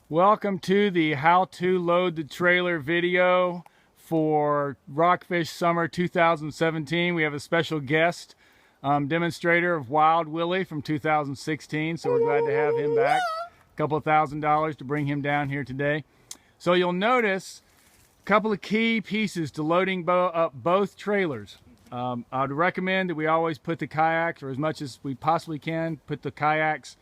Welcome to the how to load the trailer video for Rockfish Summer 2017. We have a special guest demonstrator of Wild Willie from 2016, so we're glad to have him back. A couple $1,000 to bring him down here today. So you'll notice a couple of key pieces to loading up both trailers. I'd recommend that we always put the kayaks, or as much as we possibly can, put the kayaks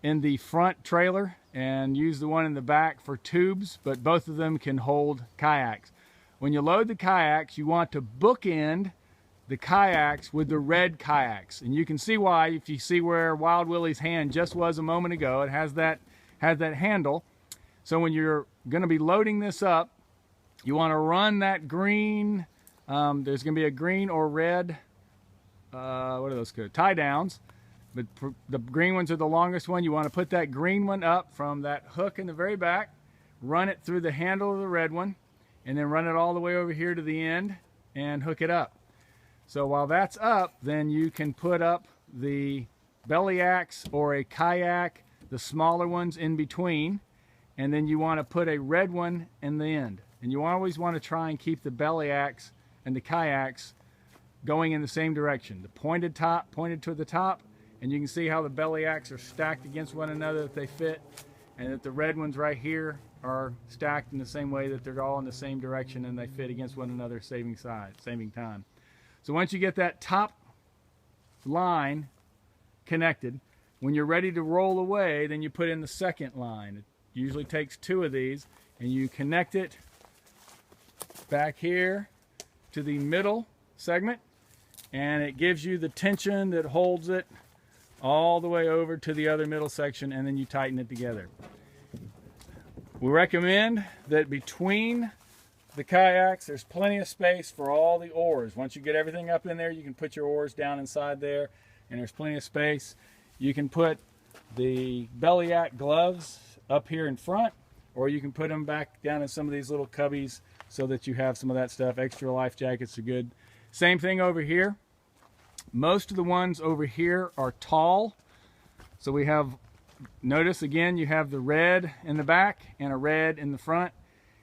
in the front trailer and use the one in the back for tubes, but both of them can hold kayaks. When you load the kayaks, you want to bookend the kayaks with the red kayaks, and you can see why. If you see where Wild Willie's hand just was a moment ago, it has that handle. So when you're going to be loading this up, you want to run that green, there's going to be a green or red, what are those called? Tie downs. But the green ones are the longest one. You want to put that green one up from that hook in the very back, run it through the handle of the red one, and then run it all the way over here to the end and hook it up. So while that's up, then you can put up the belly axe or a kayak, the smaller ones in between, and then you want to put a red one in the end. And you always want to try and keep the belly axe and the kayaks going in the same direction. The pointed to the top, and you can see how the belly axe are stacked against one another, that they fit, and that the red ones right here are stacked in the same way, that they're all in the same direction and they fit against one another, saving time. So once you get that top line connected, when you're ready to roll away, then you put in the second line. It usually takes two of these, and you connect it back here to the middle segment, and it gives you the tension that holds it all the way over to the other middle section, and then you tighten it together. We recommend that between the kayaks there's plenty of space for all the oars. Once you get everything up in there, you can put your oars down inside there, and there's plenty of space. You can put the belly axe gloves up here in front, or you can put them back down in some of these little cubbies so that you have some of that stuff. Extra life jackets are good. Same thing over here. Most of the ones over here are tall. So we have, notice again, you have the red in the back and a red in the front.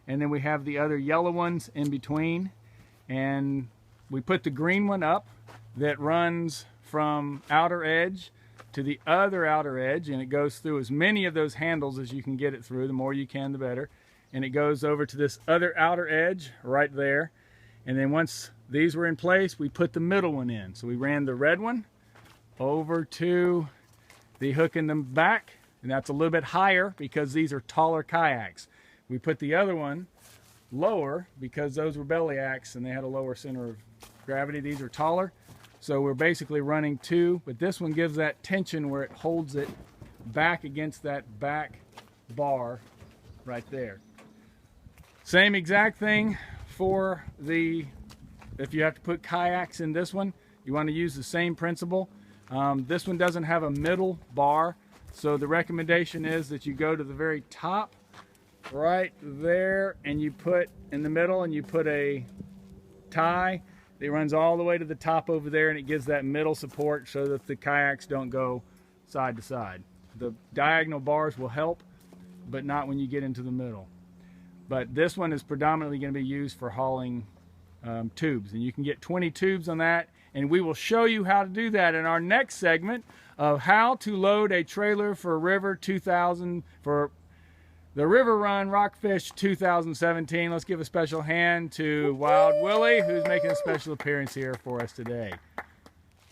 And then we have the other yellow ones in between. And we put the green one up that runs from outer edge to the other outer edge. And it goes through as many of those handles as you can get it through. The more you can, the better. And it goes over to this other outer edge right there. And then once these were in place, we put the middle one in. So we ran the red one over to the hook in the back, and that's a little bit higher because these are taller kayaks. We put the other one lower because those were belly axe and they had a lower center of gravity. These are taller. So we're basically running two, but this one gives that tension where it holds it back against that back bar right there. Same exact thing for the, if you have to put kayaks in this one, you want to use the same principle. This one doesn't have a middle bar, so the recommendation is that you go to the very top right there, and you put in the middle, and you put a tie that runs all the way to the top over there, and it gives that middle support so that the kayaks don't go side to side. The diagonal bars will help, but not when you get into the middle. But this one is predominantly going to be used for hauling tubes, and you can get 20 tubes on that, and we will show you how to do that in our next segment of how to load a trailer for the River Run Rockfish 2017. Let's give a special hand to Wild Willie, who's making a special appearance here for us today.